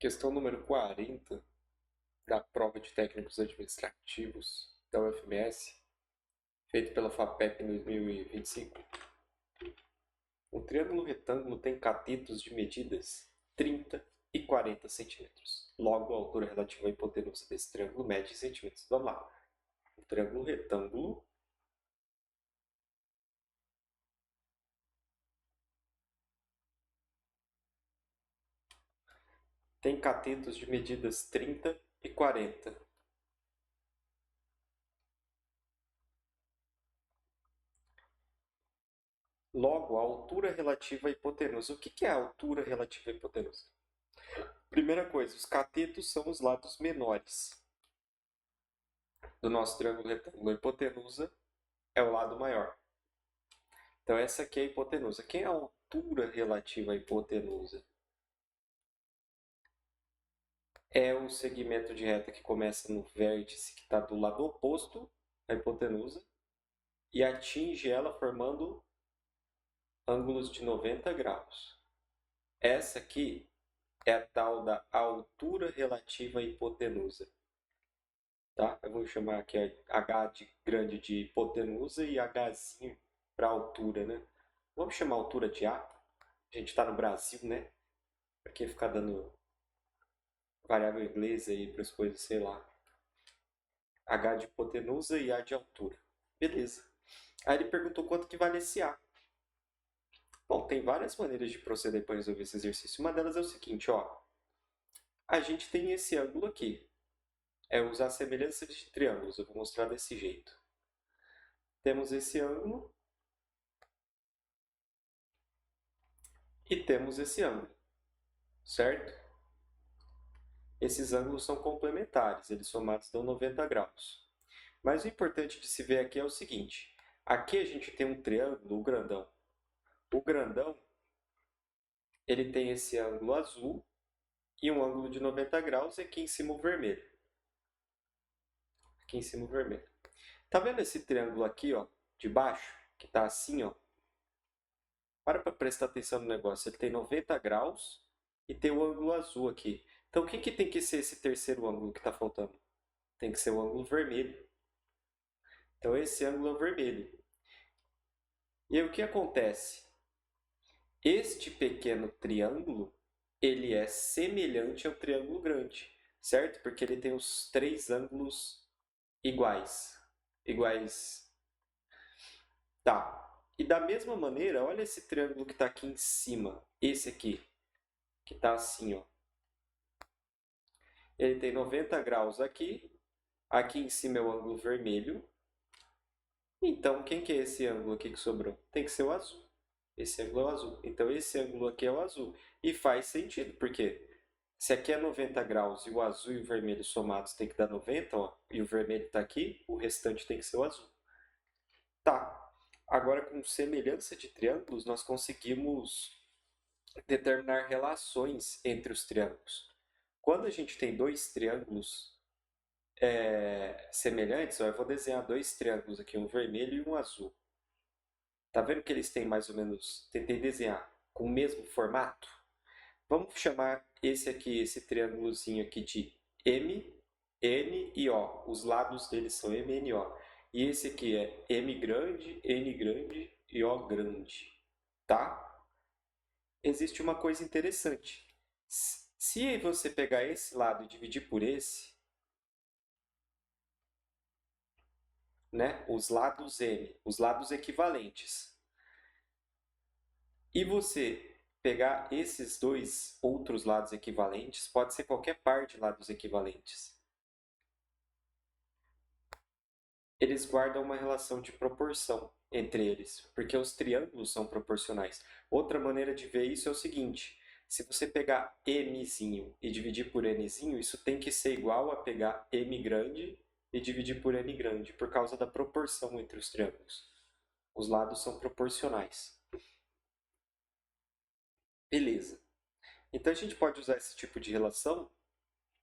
Questão número 40 da prova de técnicos administrativos da UFMS, feito pela FAPEP em 2025. Um triângulo retângulo tem catetos de medidas 30 e 40 centímetros. Logo, a altura relativa à hipotenusa desse triângulo mede em centímetros. Vamos lá. Um triângulo retângulo tem catetos de medidas 30 e 40. Logo, a altura relativa à hipotenusa. O que é a altura relativa à hipotenusa? Primeira coisa, os catetos são os lados menores do nosso triângulo retângulo. A hipotenusa é o lado maior. Então, essa aqui é a hipotenusa. Quem é a altura relativa à hipotenusa? É o segmento de reta que começa no vértice que está do lado oposto à hipotenusa e atinge ela formando ângulos de 90 graus. Essa aqui é a tal da altura relativa à hipotenusa. Tá? Eu vou chamar aqui H de grande de hipotenusa e Hzinho para altura, né? Vamos chamar a altura de A. A gente está no Brasil, né? Para que ficar dando variável inglesa aí para as coisas, sei lá. H de hipotenusa e A de altura. Beleza. Aí ele perguntou quanto que vale esse A. Bom, tem várias maneiras de proceder para resolver esse exercício. Uma delas é o seguinte, ó. A gente tem esse ângulo aqui. É usar semelhanças de triângulos. Eu vou mostrar desse jeito. Temos esse ângulo e temos esse ângulo, certo? Esses ângulos são complementares, eles somados dão 90 graus. Mas o importante de se ver aqui é o seguinte, aqui a gente tem um triângulo, o grandão. O grandão, ele tem esse ângulo azul e um ângulo de 90 graus e aqui em cima o vermelho. Aqui em cima o vermelho. Tá vendo esse triângulo aqui, ó, de baixo, que tá assim, ó? Para prestar atenção no negócio, ele tem 90 graus e tem o ângulo azul aqui. Então, o que tem que ser esse terceiro ângulo que está faltando? Tem que ser o ângulo vermelho. Então, esse ângulo é o vermelho. E aí, o que acontece? Este pequeno triângulo, ele é semelhante ao triângulo grande, certo? Porque ele tem os três ângulos iguais. Iguais. Tá. E da mesma maneira, olha esse triângulo que está aqui em cima. Esse aqui, que está assim, ó. Ele tem 90 graus aqui. Aqui em cima é o ângulo vermelho. Então, quem que é esse ângulo aqui que sobrou? Tem que ser o azul. Esse ângulo é o azul. Então, esse ângulo aqui é o azul. E faz sentido, porque se aqui é 90 graus e o azul e o vermelho somados tem que dar 90, ó, e o vermelho está aqui, o restante tem que ser o azul. Tá. Agora, com semelhança de triângulos, nós conseguimos determinar relações entre os triângulos. Quando a gente tem dois triângulos semelhantes, ó, eu vou desenhar dois triângulos aqui, um vermelho e um azul. Tá vendo que eles têm mais ou menos, tentei desenhar com o mesmo formato? Vamos chamar esse aqui, esse triângulozinho aqui de M, N e O. Os lados deles são M, N e O. E esse aqui é M grande, N grande e O grande. Tá? Existe uma coisa interessante. Se você pegar esse lado e dividir por esse, né, os lados M, os lados equivalentes, e você pegar esses dois outros lados equivalentes, pode ser qualquer par de lados equivalentes. Eles guardam uma relação de proporção entre eles, porque os triângulos são proporcionais. Outra maneira de ver isso é o seguinte, se você pegar Mzinho e dividir por Nzinho, isso tem que ser igual a pegar M grande e dividir por N grande, por causa da proporção entre os triângulos. Os lados são proporcionais. Beleza. Então a gente pode usar esse tipo de relação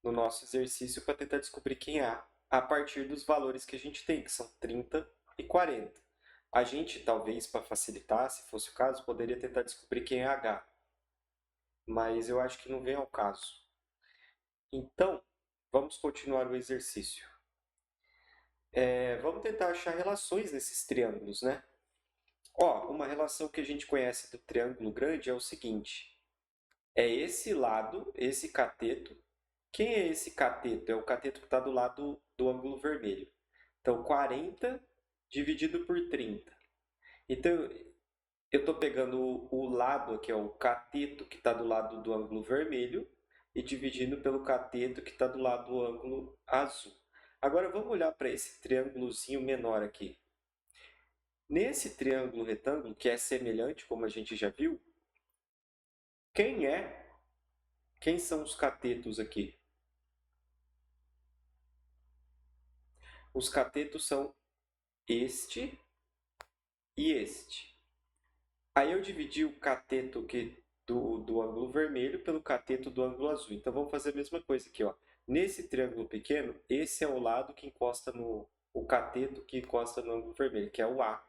no nosso exercício para tentar descobrir quem é a partir dos valores que a gente tem, que são 30 e 40. A gente, talvez, para facilitar, se fosse o caso, poderia tentar descobrir quem é H, mas eu acho que não vem ao caso. Então, vamos continuar o exercício. Vamos tentar achar relações nesses triângulos, né? Ó, uma relação que a gente conhece do triângulo grande é o seguinte: é esse lado, esse cateto. Quem é esse cateto? É o cateto que está do lado do ângulo vermelho. Então, 40 dividido por 30. Então, eu estou pegando o lado aqui, ó, o cateto que está do lado do ângulo vermelho e dividindo pelo cateto que está do lado do ângulo azul. Agora vamos olhar para esse triângulozinho menor aqui. Nesse triângulo retângulo, que é semelhante, como a gente já viu, quem são os catetos aqui? Os catetos são este e este. Aí eu dividi o cateto aqui do ângulo vermelho pelo cateto do ângulo azul. Então vamos fazer a mesma coisa aqui, ó. Nesse triângulo pequeno, esse é o lado que encosta no o cateto que encosta no ângulo vermelho, que é o A.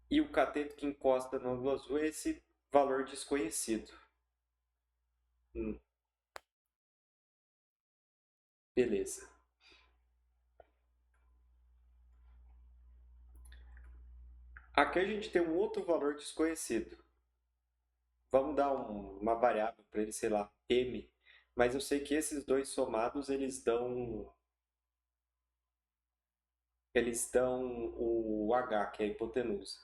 E o cateto que encosta no ângulo azul é esse valor desconhecido. Beleza. Aqui a gente tem um outro valor desconhecido. Vamos dar uma variável para ele, sei lá, m. Mas eu sei que esses dois somados, eles dão o h, que é a hipotenusa.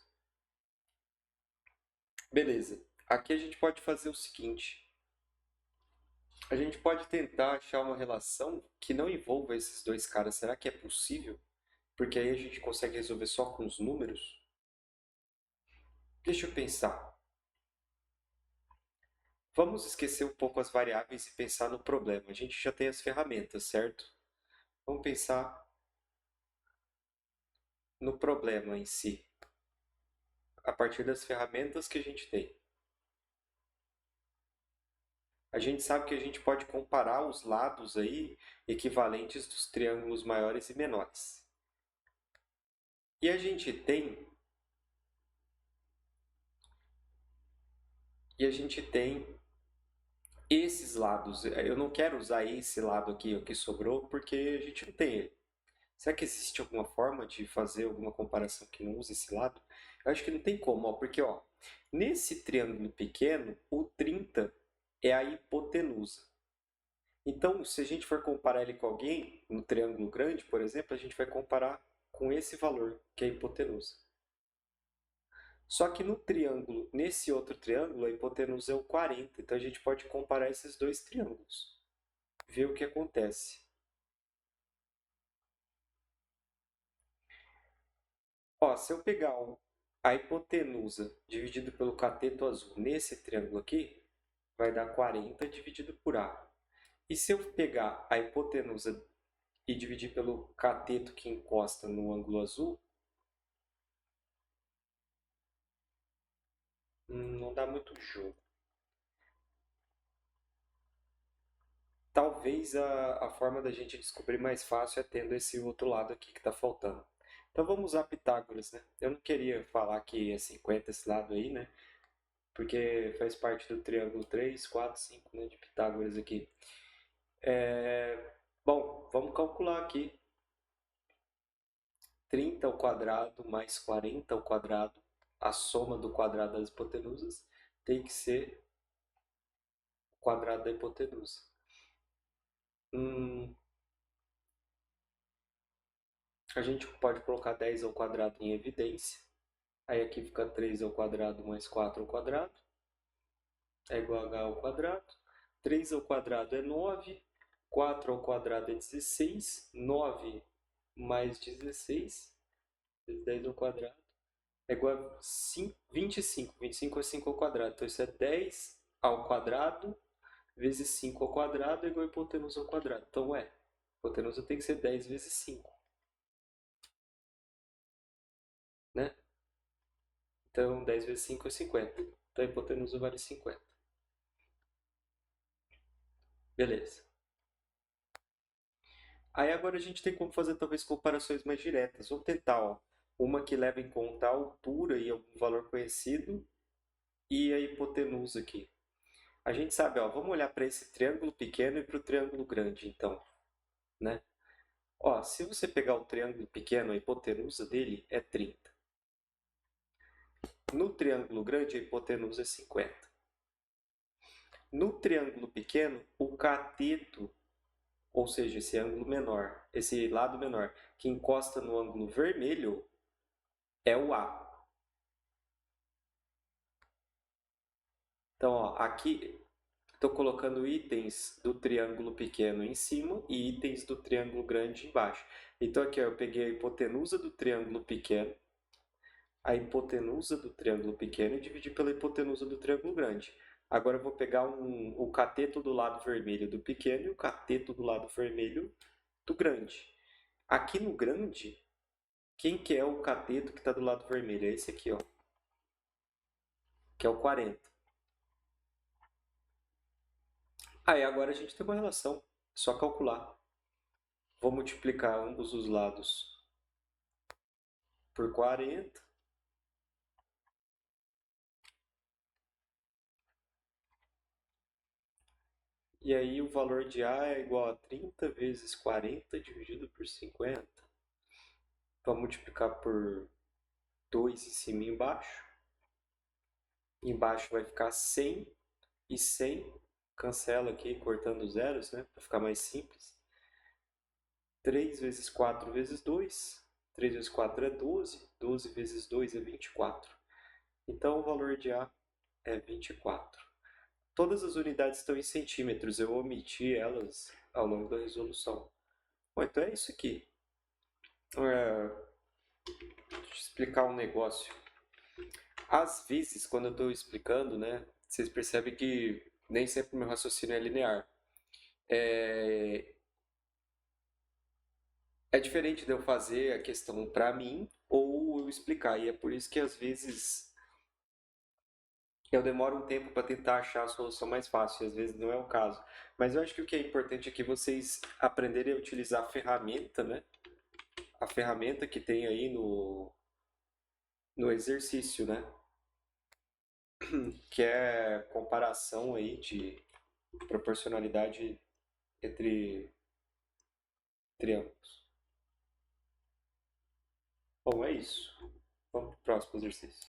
Beleza. Aqui a gente pode fazer o seguinte. A gente pode tentar achar uma relação que não envolva esses dois caras. Será que é possível? Porque aí a gente consegue resolver só com os números? Deixa eu pensar. Vamos esquecer um pouco as variáveis e pensar no problema. A gente já tem as ferramentas, certo? Vamos pensar no problema em si, a partir das ferramentas que a gente tem. A gente sabe que a gente pode comparar os lados aí equivalentes dos triângulos maiores e menores. E a gente tem esses lados. Eu não quero usar esse lado aqui, o que sobrou, porque a gente não tem ele. Será que existe alguma forma de fazer alguma comparação que não use esse lado? Eu acho que não tem como, ó, porque ó, nesse triângulo pequeno, o 30 é a hipotenusa. Então, se a gente for comparar ele com alguém, no triângulo grande, por exemplo, a gente vai comparar com esse valor, que é a hipotenusa. Só que no triângulo, nesse outro triângulo, a hipotenusa é o 40. Então a gente pode comparar esses dois triângulos, ver o que acontece. Ó, se eu pegar a hipotenusa dividido pelo cateto azul nesse triângulo aqui, vai dar 40 dividido por A. E se eu pegar a hipotenusa e dividir pelo cateto que encosta no ângulo azul, não dá muito jogo. Talvez a forma da gente descobrir mais fácil é tendo esse outro lado aqui que está faltando. Então vamos usar Pitágoras, né? Eu não queria falar que é 50 esse lado aí, né? Porque faz parte do triângulo 3, 4, 5, né, de Pitágoras aqui. Bom, vamos calcular aqui. 30 ao quadrado mais 40 ao quadrado, a soma do quadrado das hipotenusas, tem que ser o quadrado da hipotenusa. A gente pode colocar 10 ao quadrado em evidência. Aí aqui fica 3 ao quadrado mais 4 ao quadrado. É igual a h ao quadrado. 3 ao quadrado é 9. 4 ao quadrado é 16. 9 mais 16, vezes 10 ao quadrado, é igual a 25. 25 é 5 ao quadrado. Então isso é 10 ao quadrado vezes 5 ao quadrado é igual a hipotenusa ao quadrado. Então a hipotenusa tem que ser 10 vezes 5. Né? Então 10 vezes 5 é 50. Então a hipotenusa vale 50. Beleza. Aí agora a gente tem como fazer talvez comparações mais diretas. Vamos tentar, ó, uma que leva em conta a altura e algum valor conhecido e a hipotenusa aqui. A gente sabe, ó, vamos olhar para esse triângulo pequeno e para o triângulo grande, então, né? Ó, se você pegar o triângulo pequeno, a hipotenusa dele é 30. No triângulo grande, a hipotenusa é 50. No triângulo pequeno, o cateto, ou seja, esse ângulo menor, esse lado menor, que encosta no ângulo vermelho, é o A. Então, ó, aqui estou colocando itens do triângulo pequeno em cima e itens do triângulo grande embaixo. Então, aqui ó, eu peguei a hipotenusa do triângulo pequeno, a hipotenusa do triângulo pequeno e dividi pela hipotenusa do triângulo grande. Agora eu vou pegar o cateto do lado vermelho do pequeno e o cateto do lado vermelho do grande. Aqui no grande, quem que é o cateto que está do lado vermelho? É esse aqui, ó, que é o 40. Aí agora a gente tem uma relação, é só calcular. Vou multiplicar ambos os lados por 40. E aí o valor de A é igual a 30 vezes 40 dividido por 50. Vamos multiplicar por 2 em cima e embaixo. Embaixo vai ficar 100 e 100. Cancela aqui cortando os zeros, né? Para ficar mais simples. 3 vezes 4 vezes 2. 3 vezes 4 é 12. 12 vezes 2 é 24. Então o valor de A é 24. Todas as unidades estão em centímetros, eu omiti elas ao longo da resolução. Bom, então é isso aqui. Deixa eu explicar um negócio. Às vezes, quando eu estou explicando, né, vocês percebem que nem sempre o meu raciocínio é linear. É diferente de eu fazer a questão para mim ou eu explicar. E é por isso que às vezes eu demoro um tempo para tentar achar a solução mais fácil, e às vezes não é o caso. Mas eu acho que o que é importante é que vocês aprenderem a utilizar a ferramenta, né? A ferramenta que tem aí no exercício, né? Que é comparação aí de proporcionalidade entre triângulos. Bom, é isso. Vamos para o próximo exercício.